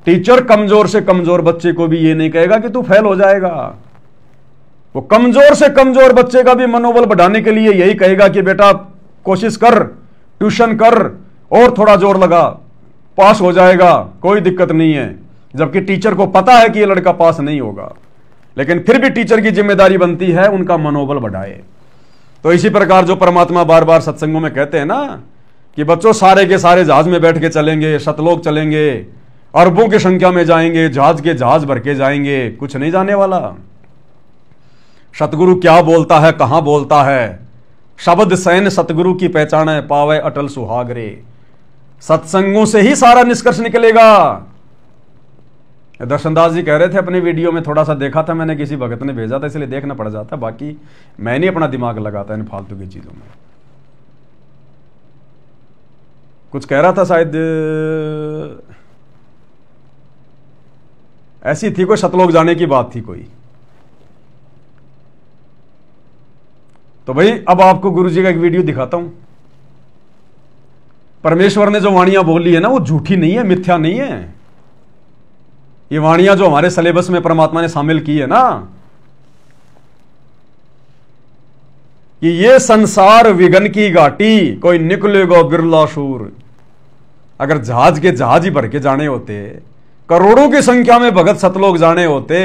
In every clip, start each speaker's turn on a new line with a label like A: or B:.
A: Teacher कमजोर से कमजोर बच्चे को भी ये नहीं कहेगा कि तू फेल हो जाएगा। वो कमजोर से कमजोर बच्चे का भी मनोबल बढ़ाने के लिए यही कहेगा कि बेटा कोशिश कर, ट्यूशन कर और थोड़ा जोर लगा, पास हो जाएगा, कोई दिक्कत नहीं है। जबकि टीचर को पता है कि ये लड़का पास नहीं होगा, लेकिन फिर भी टीचर की जिम्मेदारी बनती है उनका मनोबल बढ़ाए। तो इसी प्रकार जो परमात्मा बार बार सत्संगों में कहते हैं ना कि बच्चों सारे के सारे जहाज में बैठ के चलेंगे, शतलोक चलेंगे, अरबों की संख्या में जाएंगे, जहाज के जहाज भर के जाएंगे, कुछ नहीं जाने वाला। सतगुरु क्या बोलता है, कहां बोलता है, शब्द सैन सतगुरु की पहचान है, पावे अटल सुहागरे। सत्संगों से ही सारा निष्कर्ष निकलेगा। दर्शनदास जी कह रहे थे अपने वीडियो में, थोड़ा सा देखा था मैंने, किसी भगत ने भेजा था इसलिए देखना पड़ जाता, बाकी मैं नहीं अपना दिमाग लगाता इन फालतू की चीजों में। कुछ कह रहा था शायद, ऐसी थी कोई सतलोक जाने की बात थी कोई। तो भाई अब आपको गुरुजी का एक वीडियो दिखाता हूं। परमेश्वर ने जो वाणियां बोली है ना वो झूठी नहीं है, मिथ्या नहीं है। ये वाणियां जो हमारे सिलेबस में परमात्मा ने शामिल की है ना, कि ये संसार विघन की घाटी, कोई निकलेगा बिरला शूर। अगर जहाज के जहाज ही भर के जाने होते, करोड़ों की संख्या में भगत सतलोक जाने होते,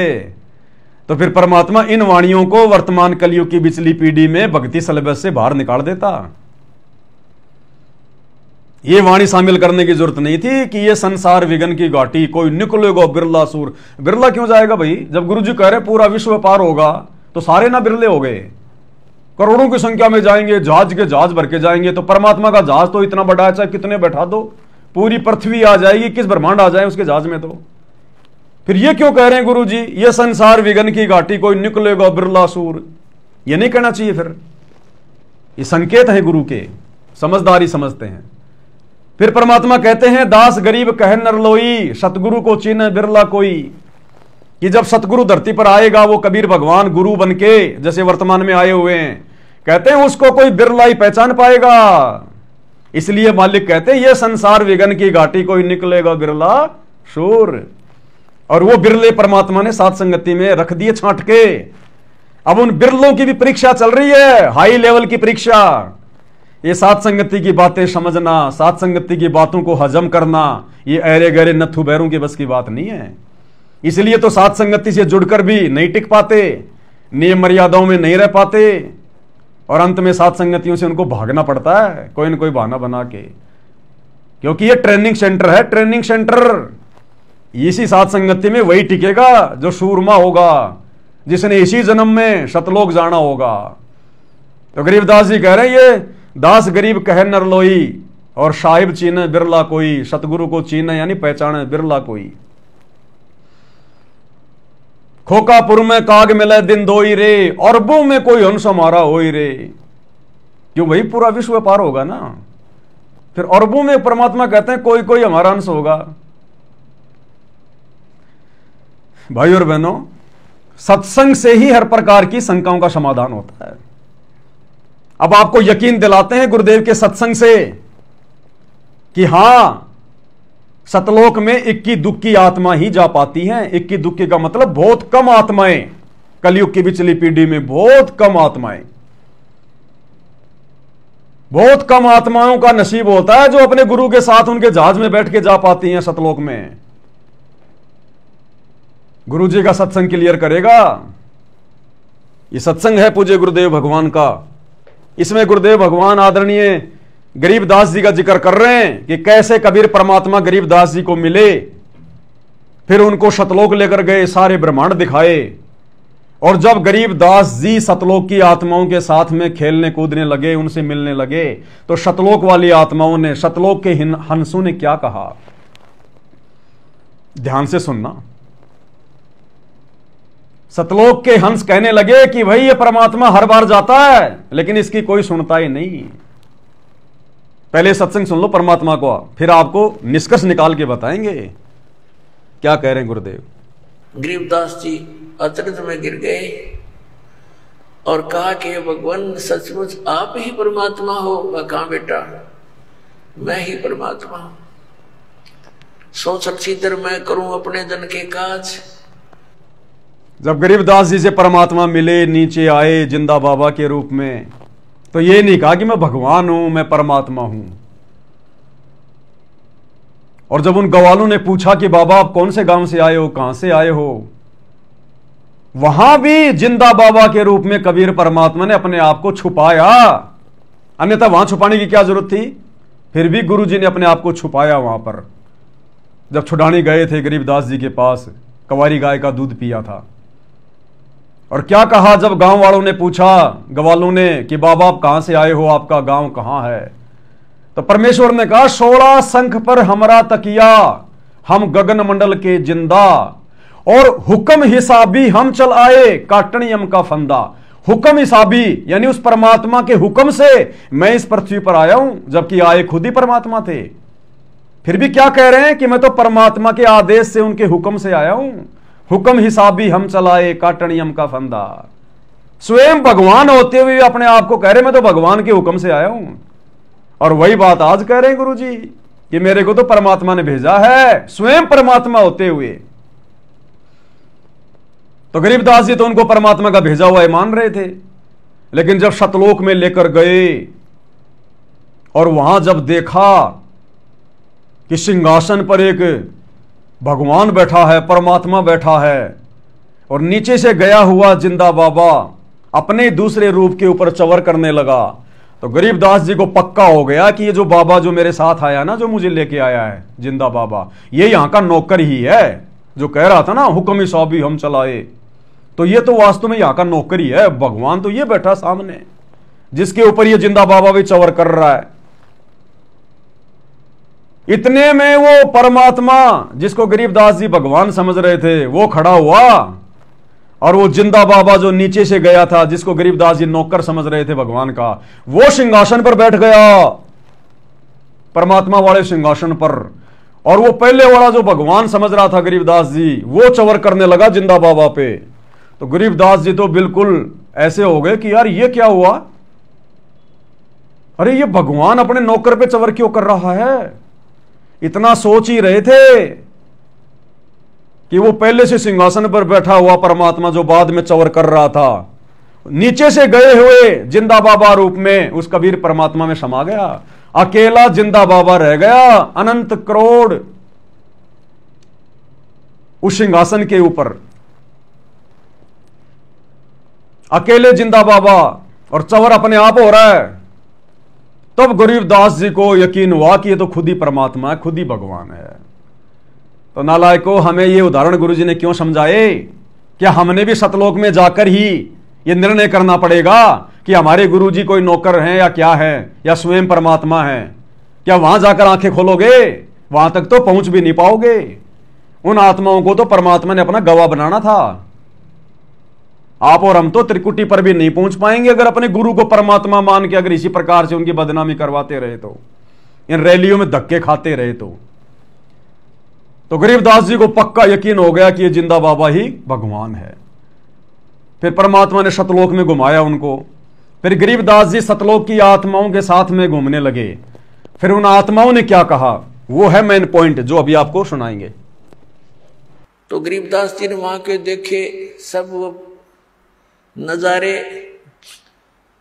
A: तो फिर परमात्मा इन वाणियों को वर्तमान कलयुग की बिचली पीढ़ी में भक्ति सिलेबस से बाहर निकाल देता। ये वाणी शामिल करने की जरूरत नहीं थी कि ये संसार विघन की घाटी, कोई निकलेगा बिरला सूर। बिरला क्यों जाएगा भाई? जब गुरुजी कह रहे पूरा विश्व पार होगा तो सारे ना बिरले हो गए, करोड़ों की संख्या में जाएंगे, जहाज के जहाज भर के जाएंगे। तो परमात्मा का जहाज तो इतना बड़ा है, चाहे कितने बैठा दो, पूरी पृथ्वी आ जाएगी, किस ब्रह्मांड आ जाए उसके जहाज में। तो फिर ये क्यों कह रहे हैं गुरुजी ये संसार विघन की घाटी, कोई निकलेगा बिरला सूर? ये नहीं कहना चाहिए। फिर ये संकेत है गुरु के, समझदारी समझते हैं। फिर परमात्मा कहते हैं दास गरीब कह नरलोई, सतगुरु को चिन्ह बिरला कोई। कि जब सतगुरु धरती पर आएगा, वो कबीर भगवान गुरु बनके जैसे वर्तमान में आए हुए हैं, कहते हैं उसको कोई बिरला ही पहचान पाएगा। इसलिए मालिक कहते हैं ये संसार विघन की घाटी, कोई निकलेगा बिरला शूर। और वो बिरले परमात्मा ने सात संगति में रख दिए छांट के। अब उन बिरलों की भी परीक्षा चल रही है, हाई लेवल की परीक्षा। ये सात संगति की बातें समझना, सात संगति की बातों को हजम करना, ये अरे गहरे नथु बैरों की बस की बात नहीं है। इसलिए तो सात संगति से जुड़कर भी नहीं टिक पाते, नियम मर्यादाओं में नहीं रह पाते, और अंत में सात संगतियों से उनको भागना पड़ता है कोई न कोई बहाना बना के। क्योंकि ये ट्रेनिंग सेंटर है, ट्रेनिंग सेंटर। इसी सात संगति में वही टिकेगा जो सूरमा होगा, जिसने इसी जन्म में शतलोक जाना होगा। तो गरीबदास जी कह रहे हैं ये दास गरीब कह नरलोई, और साहिब चीन बिरला कोई। सतगुरु को चीन यानी पहचान बिरला कोई। खोकापुर में काग मिले दिन दोई रे, अरबों में कोई हंस हमारा होई रे। क्यों भाई? पूरा विश्व पार होगा ना, फिर अरबों में परमात्मा कहते हैं कोई कोई हमारा अंश होगा। भाई और बहनों, सत्संग से ही हर प्रकार की शंकाओं का समाधान होता है। अब आपको यकीन दिलाते हैं गुरुदेव के सत्संग से कि हां, सतलोक में इक्की दुक्की आत्मा ही जा पाती हैं। इक्की दुक्की का मतलब बहुत कम आत्माएं, कलयुग की बिचली पीढ़ी में बहुत कम आत्माएं, बहुत कम आत्माओं का नसीब होता है जो अपने गुरु के साथ उनके जहाज में बैठ के जा पाती हैं सतलोक में। गुरु जी का सत्संग क्लियर करेगा। ये सत्संग है पूज्य गुरुदेव भगवान का। इसमें गुरुदेव भगवान आदरणीय गरीबदास जी का जिक्र कर रहे हैं कि कैसे कबीर परमात्मा गरीबदास जी को मिले, फिर उनको सतलोक लेकर गए, सारे ब्रह्मांड दिखाए। और जब गरीबदास जी सतलोक की आत्माओं के साथ में खेलने कूदने लगे, उनसे मिलने लगे, तो सतलोक वाली आत्माओं ने, सतलोक के हंसों ने क्या कहा? ध्यान से सुनना। सतलोक के हंस कहने लगे कि भाई ये परमात्मा हर बार जाता है लेकिन इसकी कोई सुनता ही नहीं। पहले सत्संग सुन लो परमात्मा को, फिर आपको निष्कर्ष निकाल के बताएंगे क्या कह रहे हैं गुरुदेव।
B: गरीबदास जी अचरज में गिर गए और कहा कि भगवान सचमुच आप ही परमात्मा हो? कहा बेटा मैं ही परमात्मा हूं। सोचल सीधर मैं करूं अपने जन के काज।
A: जब गरीबदास जी से परमात्मा मिले, नीचे आए जिंदा बाबा के रूप में, तो ये नहीं कहा कि मैं भगवान हूं, मैं परमात्मा हूं। और जब उन ग्वालों ने पूछा कि बाबा आप कौन से गांव से आए हो, कहां से आए हो, वहां भी जिंदा बाबा के रूप में कबीर परमात्मा ने अपने आप को छुपाया। अन्यथा वहां छुपाने की क्या जरूरत थी? फिर भी गुरु जी ने अपने आप को छुपाया वहां पर। जब छुड़ाने गए थे गरीबदास जी के पास, कंवारी गाय का दूध पिया था। और क्या कहा जब गांव वालों ने पूछा, ग्वालों ने, कि बाबा आप कहां से आए हो, आपका गांव कहां है, तो परमेश्वर ने कहा 16 शंख पर हमरा तकिया, हम गगन मंडल के जिंदा, और हुक्म हिसाबी हम चल आए, काटन यम का फंदा। हुक्म हिसाबी यानी उस परमात्मा के हुक्म से मैं इस पृथ्वी पर आया हूं, जबकि आए खुद ही परमात्मा थे। फिर भी क्या कह रहे हैं कि मैं तो परमात्मा के आदेश से, उनके हुक्म से आया हूं। हुक्म हिसाबी हम चलाए, काटन यम का फंदा। स्वयं भगवान होते हुए अपने आप को कह रहे मैं तो भगवान के हुक्म से आया हूं। और वही बात आज कह रहे हैं गुरु जी कि मेरे को तो परमात्मा ने भेजा है, स्वयं परमात्मा होते हुए। तो गरीबदास जी तो उनको परमात्मा का भेजा हुआ मान रहे थे। लेकिन जब शतलोक में लेकर गए और वहां जब देखा कि सिंहासन पर एक भगवान बैठा है, परमात्मा बैठा है, और नीचे से गया हुआ जिंदा बाबा अपने दूसरे रूप के ऊपर चवर करने लगा, तो गरीबदास जी को पक्का हो गया कि ये जो बाबा जो मेरे साथ आया ना, जो मुझे लेके आया है जिंदा बाबा, ये यहां का नौकर ही है। जो कह रहा था ना हुक्म हिसाबी हम चलाए, तो ये तो वास्तव में यहां का नौकर ही है। भगवान तो ये बैठा सामने, जिसके ऊपर ये जिंदा बाबा भी चवर कर रहा है। इतने में वो परमात्मा जिसको गरीबदास जी भगवान समझ रहे थे, वो खड़ा हुआ, और वो जिंदा बाबा जो नीचे से गया था, जिसको गरीबदास जी नौकर समझ रहे थे भगवान का, वो सिंहासन पर बैठ गया, परमात्मा वाले सिंहासन पर। और वो पहले वाला जो भगवान समझ रहा था गरीबदास जी, वो चवर करने लगा जिंदा बाबा पे। तो गरीबदास जी तो बिल्कुल ऐसे हो गए कि यार ये क्या हुआ, अरे ये भगवान अपने नौकर पे चवर क्यों कर रहा है। इतना सोच ही रहे थे कि वो पहले से सिंहासन पर बैठा हुआ परमात्मा जो बाद में चवर कर रहा था, नीचे से गए हुए जिंदा बाबा रूप में उस कबीर परमात्मा में समा गया। अकेला जिंदा बाबा रह गया, अनंत करोड़ उस सिंहासन के ऊपर, अकेले जिंदा बाबा, और चवर अपने आप हो रहा है। तब गरीबदास जी को यकीन हुआ कि ये तो खुद ही परमात्मा है, खुद ही भगवान है। तो नालायकों, हमें ये उदाहरण गुरुजी ने क्यों समझाए? क्या हमने भी सतलोक में जाकर ही ये निर्णय करना पड़ेगा कि हमारे गुरुजी कोई नौकर हैं या क्या है, या स्वयं परमात्मा है? क्या वहां जाकर आंखें खोलोगे? वहां तक तो पहुंच भी नहीं पाओगे। उन आत्माओं को तो परमात्मा ने अपना गवाह बनाना था। आप और हम तो त्रिकुटी पर भी नहीं पहुंच पाएंगे अगर अपने गुरु को परमात्मा मान के अगर इसी प्रकार से उनकी बदनामी करवाते रहे, तो इन रैलियों में धक्के खाते रहे। तो गरीबदास जी को पक्का यकीन हो गया कि ये जिंदा बाबा ही भगवान है। फिर परमात्मा ने सतलोक में घुमाया उनको। फिर गरीबदास जी सतलोक की आत्माओं के साथ में घूमने लगे। फिर उन आत्माओं ने क्या कहा, वो है मेन पॉइंट जो अभी आपको सुनाएंगे।
B: तो गरीबदास जी ने वहां के देखे सब वो नजारे,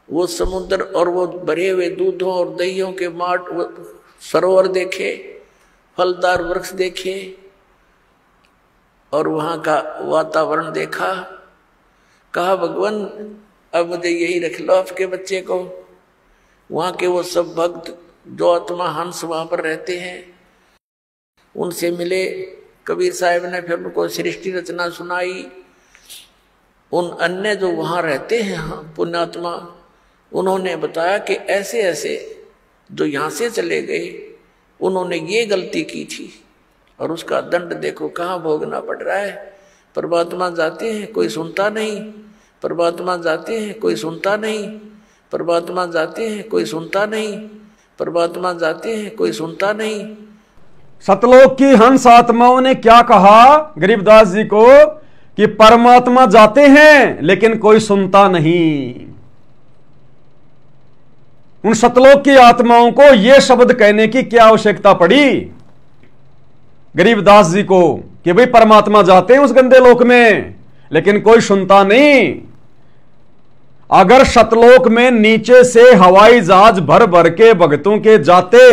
B: वो समुद्र और वो भरे हुए दूधों और दहियों के माट, वो सरोवर देखे, फलदार वृक्ष देखे, और वहां का वातावरण देखा। कहा भगवान अब मुझे यही रख लो आपके बच्चे को। वहां के वो सब भक्त जो आत्मा हंस वहां पर रहते हैं, उनसे मिले। कबीर साहब ने फिर उनको सृष्टि रचना सुनाई। उन अन्य जो वहां रहते हैं पुण्यात्मा, उन्होंने बताया कि ऐसे ऐसे जो यहाँ से चले गए, उन्होंने ये गलती की थी और उसका दंड देखो कहाँ भोगना पड़ रहा है। परमात्मा जाते हैं कोई सुनता नहीं, परमात्मा जाते हैं कोई सुनता नहीं, परमात्मा जाते हैं कोई सुनता नहीं, परमात्मा जाते हैं कोई सुनता नहीं।
A: सतलोक की हंस आत्माओं ने क्या कहा गरीबदास जी को कि परमात्मा जाते हैं लेकिन कोई सुनता नहीं। उन सतलोक की आत्माओं को यह शब्द कहने की क्या आवश्यकता पड़ी? गरीबदास जी को कि भाई परमात्मा जाते हैं उस गंदे लोक में, लेकिन कोई सुनता नहीं। अगर सतलोक में नीचे से हवाई जहाज भर भर के भगतों के जाते,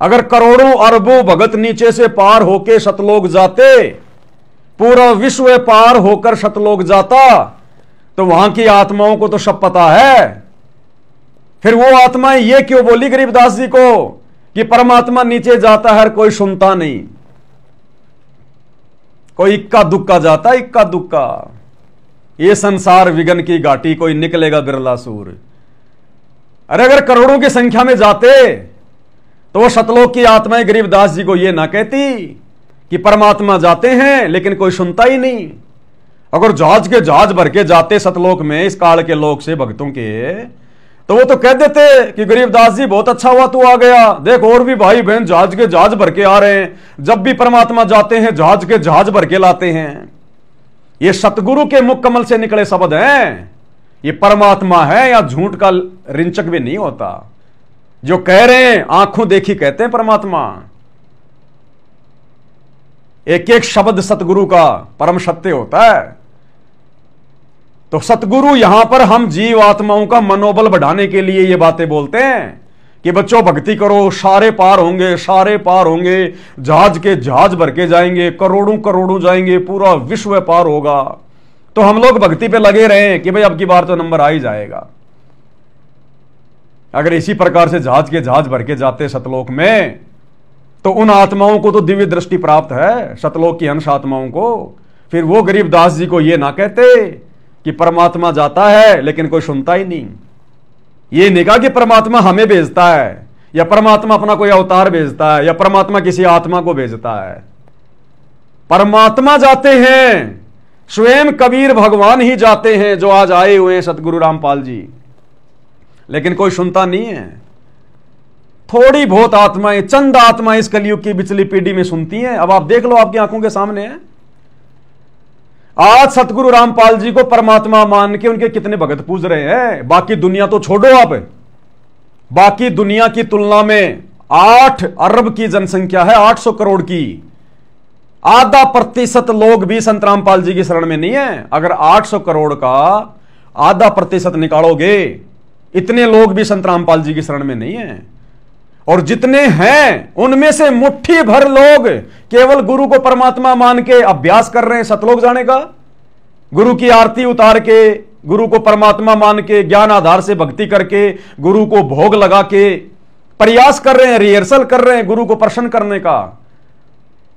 A: अगर करोड़ों अरबों भगत नीचे से पार होके सतलोक जाते, पूरा विश्व पार होकर सतलोक जाता, तो वहां की आत्माओं को तो सब पता है। फिर वो आत्माएं ये क्यों बोली गरीबदास जी को कि परमात्मा नीचे जाता है, कोई सुनता नहीं। कोई इक्का दुक्का जाता, इक्का दुक्का। ये संसार विघन की घाटी, कोई निकलेगा बिरला सूर। अरे अगर करोड़ों की संख्या में जाते तो वो सतलोक की आत्माएं गरीबदास जी को ये ना कहती कि परमात्मा जाते हैं लेकिन कोई सुनता ही नहीं। अगर जहाज के जहाज भर के जाते सतलोक में इस काल के लोक से भक्तों के, तो वो तो कह देते कि गरीबदास जी बहुत अच्छा हुआ तू आ गया, देख और भी भाई बहन जहाज के जहाज भर के आ रहे हैं। जब भी परमात्मा जाते हैं जहाज के जहाज भर के लाते हैं। ये सतगुरु के मुख कमल से निकले शब्द हैं। ये परमात्मा है या झूठ का रिंचक भी नहीं होता। जो कह रहे हैं आंखों देखी कहते हैं परमात्मा। एक एक शब्द सतगुरु का परम सत्य होता है। तो सतगुरु यहां पर हम जीव आत्माओं का मनोबल बढ़ाने के लिए ये बातें बोलते हैं कि बच्चों भक्ति करो, सारे पार होंगे, सारे पार होंगे, जहाज के जहाज भर के जाएंगे, करोड़ों करोड़ों जाएंगे, पूरा विश्व पार होगा। तो हम लोग भक्ति पे लगे रहे कि भाई अब की बार तो नंबर आ ही जाएगा। अगर इसी प्रकार से जहाज के जहाज भर के जाते सतलोक में, तो उन आत्माओं को तो दिव्य दृष्टि प्राप्त है, सतलोक की हंस आत्माओं को। फिर वो गरीबदास जी को ये ना कहते कि परमात्मा जाता है लेकिन कोई सुनता ही नहीं। ये नहीं कहा कि परमात्मा हमें भेजता है, या परमात्मा अपना कोई अवतार भेजता है, या परमात्मा किसी आत्मा को भेजता है। परमात्मा जाते हैं, स्वयं कबीर भगवान ही जाते हैं जो आज आए हुए हैं सतगुरु रामपाल जी, लेकिन कोई सुनता नहीं है। थोड़ी बहुत आत्माएं, चंद आत्माएं इस कलयुग की पिछली पीढ़ी में सुनती हैं। अब आप देख लो, आपकी आंखों के सामने है। आज सतगुरु रामपाल जी को परमात्मा मान के उनके कितने भगत पूज रहे हैं। बाकी दुनिया तो छोड़ो आप, बाकी दुनिया की तुलना में 8 अरब की जनसंख्या है, 800 करोड़ की। आधा प्रतिशत लोग भी संत रामपाल जी की शरण में नहीं है। अगर 800 करोड़ का आधा प्रतिशत निकालोगे, इतने लोग भी संत रामपाल जी की शरण में नहीं है। और जितने हैं उनमें से मुट्ठी भर लोग केवल गुरु को परमात्मा मान के अभ्यास कर रहे हैं सतलोक जाने का। गुरु की आरती उतार के, गुरु को परमात्मा मान के, ज्ञान आधार से भक्ति करके, गुरु को भोग लगा के प्रयास कर रहे हैं, रिहर्सल कर रहे हैं गुरु को प्रसन्न करने का।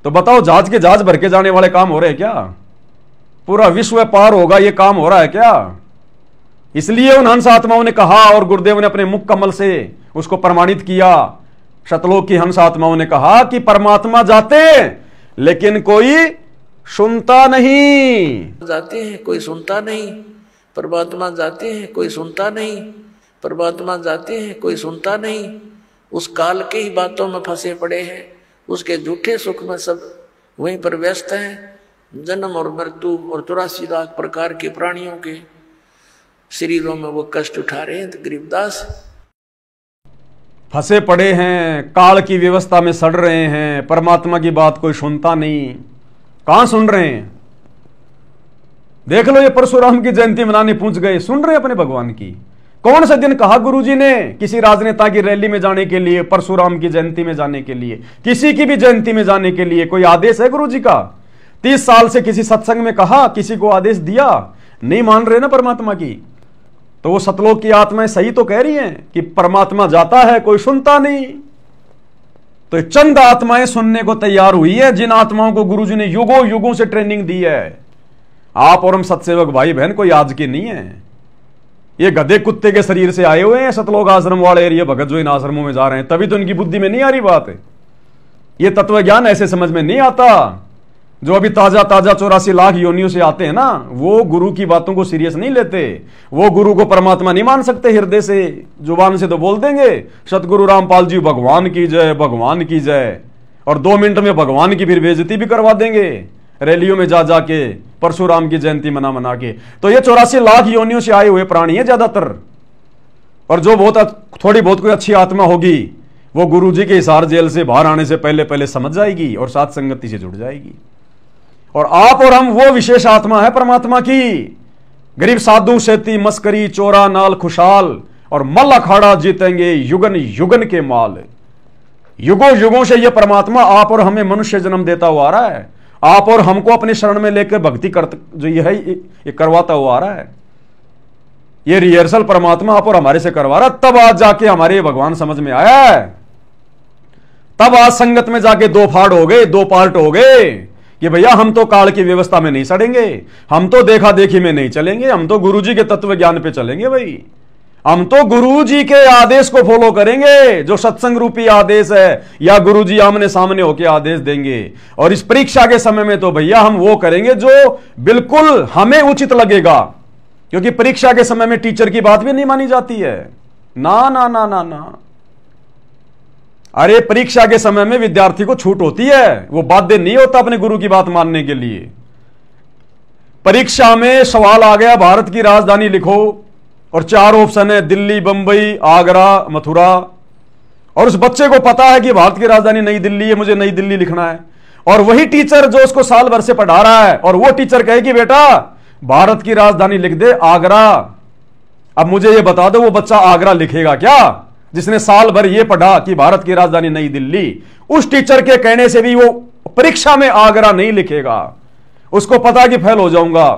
A: तो बताओ, जहाज के जहाज भर के जाने वाले काम हो रहे हैं क्या? पूरा विश्व पार होगा ये काम हो रहा है क्या? इसलिए उन हंस आत्माओं ने कहा, और गुरुदेव ने अपने मुख कमल से उसको प्रमाणित किया। सतलोक की हंस आत्माओं ने कहा कि परमात्मा जाते लेकिन कोई सुनता नहीं।
B: जाते हैं कोई सुनता नहीं, परमात्मा जाते हैं कोई सुनता नहीं, परमात्मा जाते हैं कोई सुनता नहीं। उस काल के ही बातों में फंसे पड़े हैं, उसके झूठे सुख में सब वहीं पर व्यस्त हैं। जन्म और मृत्यु और 84 लाख प्रकार के प्राणियों के शरीरों में वो कष्ट उठा रहे हैं। तो गरीबदास
A: फंसे पड़े हैं, काल की व्यवस्था में सड़ रहे हैं। परमात्मा की बात कोई सुनता नहीं। कहां सुन रहे हैं? देख लो, ये परशुराम की जयंती मनाने पहुंच गए, सुन रहे हैं अपने भगवान की। कौन सा दिन कहा गुरुजी ने किसी राजनेता की रैली में जाने के लिए, परशुराम की जयंती में जाने के लिए, किसी की भी जयंती में जाने के लिए कोई आदेश है गुरुजी का? 30 साल से किसी सत्संग में कहा, किसी को आदेश दिया? नहीं मान रहे ना परमात्मा की। तो वो सतलोक की आत्माएं सही तो कह रही हैं कि परमात्मा जाता है कोई सुनता नहीं। तो चंद आत्माएं सुनने को तैयार हुई है, जिन आत्माओं को गुरुजी ने युगों युगों से ट्रेनिंग दी है। आप और हम सत्सेवक भाई बहन कोई आज के नहीं है। ये गधे कुत्ते के शरीर से आए हुए हैं सतलोक आश्रम वाले, ये भगत जो इन आश्रमों में जा रहे हैं। तभी तो इनकी बुद्धि में नहीं आ रही बात है। ये तत्व ज्ञान ऐसे समझ में नहीं आता। जो अभी ताजा ताजा 84 लाख योनियों से आते हैं ना, वो गुरु की बातों को सीरियस नहीं लेते। वो गुरु को परमात्मा नहीं मान सकते। हृदय से, जुबान से तो बोल देंगे सतगुरु रामपाल जी भगवान की जय, भगवान की जय, और 2 मिनट में भगवान की फिर बेइज्जती भी करवा देंगे रैलियों में जा जाके, परशुराम की जयंती मना के। तो ये 84 लाख योनियों से आए हुए प्राणी है ज्यादातर। और जो बहुत थोड़ी बहुत कोई अच्छी आत्मा होगी, वो गुरुजी के हिसार जेल से बाहर आने से पहले पहले समझ जाएगी और साथ संगति से जुड़ जाएगी। और आप और हम वो विशेष आत्मा है परमात्मा की। गरीब साधु सेती मस्करी चोरा नाल खुशहाल और मल अखाड़ा जीतेंगे युगन युगन के माल। युगों युगों से यह परमात्मा आप और हमें मनुष्य जन्म देता हुआ आ रहा है। आप और हमको अपने शरण में लेकर भक्ति कर जो ये है ये करवाता हुआ आ रहा है। ये रिहर्सल परमात्मा आप और हमारे से करवा रहा है। तब आज जाके हमारे भगवान समझ में आया है। तब आज संगत में जाके दो फाड़ हो गए, दो पार्ट हो गए कि भैया हम तो काल की व्यवस्था में नहीं सड़ेंगे, हम तो देखा देखी में नहीं चलेंगे, हम तो गुरुजी के तत्व ज्ञान पे चलेंगे। भाई हम तो गुरुजी के आदेश को फॉलो करेंगे, जो सत्संग रूपी आदेश है, या गुरुजी आमने सामने होके आदेश देंगे। और इस परीक्षा के समय में तो भैया हम वो करेंगे जो बिल्कुल हमें उचित लगेगा, क्योंकि परीक्षा के समय में टीचर की बात भी नहीं मानी जाती है। ना ना ना ना ना, अरे परीक्षा के समय में विद्यार्थी को छूट होती है, वो बाध्य नहीं होता अपने गुरु की बात मानने के लिए। परीक्षा में सवाल आ गया भारत की राजधानी लिखो, और 4 ऑप्शन है दिल्ली, बंबई, आगरा, मथुरा। और उस बच्चे को पता है कि भारत की राजधानी नई दिल्ली है, मुझे नई दिल्ली लिखना है। और वही टीचर जो उसको साल भर से पढ़ा रहा है, और वो टीचर कहे कि बेटा भारत की राजधानी लिख दे आगरा। अब मुझे ये बता दो वो बच्चा आगरा लिखेगा क्या, जिसने साल भर ये पढ़ा कि भारत की राजधानी नई दिल्ली? उस टीचर के कहने से भी वो परीक्षा में आगरा नहीं लिखेगा। उसको पता कि फेल हो जाऊंगा।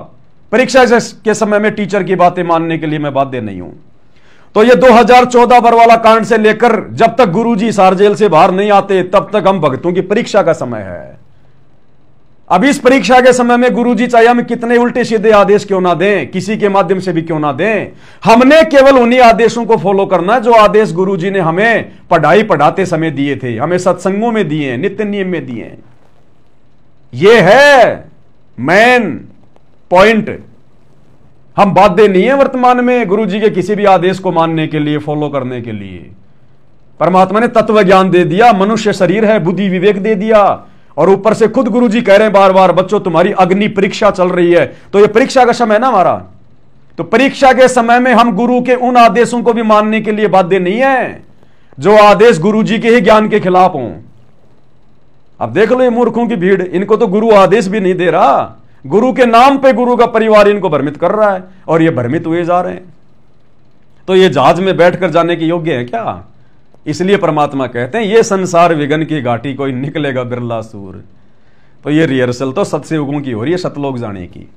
A: परीक्षा के समय में टीचर की बातें मानने के लिए मैं बाध्य नहीं हूं। तो ये 2014 बरवाला कांड से लेकर जब तक गुरुजी सार जेल से बाहर नहीं आते, तब तक हम भक्तों की परीक्षा का समय है। अब इस परीक्षा के समय में गुरुजी चाहे हम कितने उल्टे सीधे आदेश क्यों ना दें, किसी के माध्यम से भी क्यों ना दें, हमने केवल उन्हीं आदेशों को फॉलो करना है जो आदेश गुरुजी ने हमें पढ़ाई पढ़ाते समय दिए थे, हमें सत्संगों में दिए, नित्य नियम में दिए। यह है मेन पॉइंट। हम बाध्य नहीं है वर्तमान में गुरुजी के किसी भी आदेश को मानने के लिए, फॉलो करने के लिए। परमात्मा ने तत्व ज्ञान दे दिया, मनुष्य शरीर है, बुद्धि विवेक दे दिया, और ऊपर से खुद गुरुजी कह रहे हैं बार बार, बच्चों तुम्हारी अग्नि परीक्षा चल रही है। तो ये परीक्षा का समय है ना हमारा। तो परीक्षा के समय में हम गुरु के उन आदेशों को भी मानने के लिए बाध्य नहीं है जो आदेश गुरुजी के ही ज्ञान के खिलाफ हों। अब देख लो ये मूर्खों की भीड़, इनको तो गुरु आदेश भी नहीं दे रहा, गुरु के नाम पे गुरु का परिवार इनको भ्रमित कर रहा है, और ये भ्रमित हुए जा रहे हैं। तो ये जहाज में बैठकर जाने के योग्य है क्या? इसलिए परमात्मा कहते हैं ये संसार विघन की घाटी कोई निकलेगा बिरला सूर। तो ये रिहर्सल तो सत्सयुगों की हो रही है, सतलोक जाने की।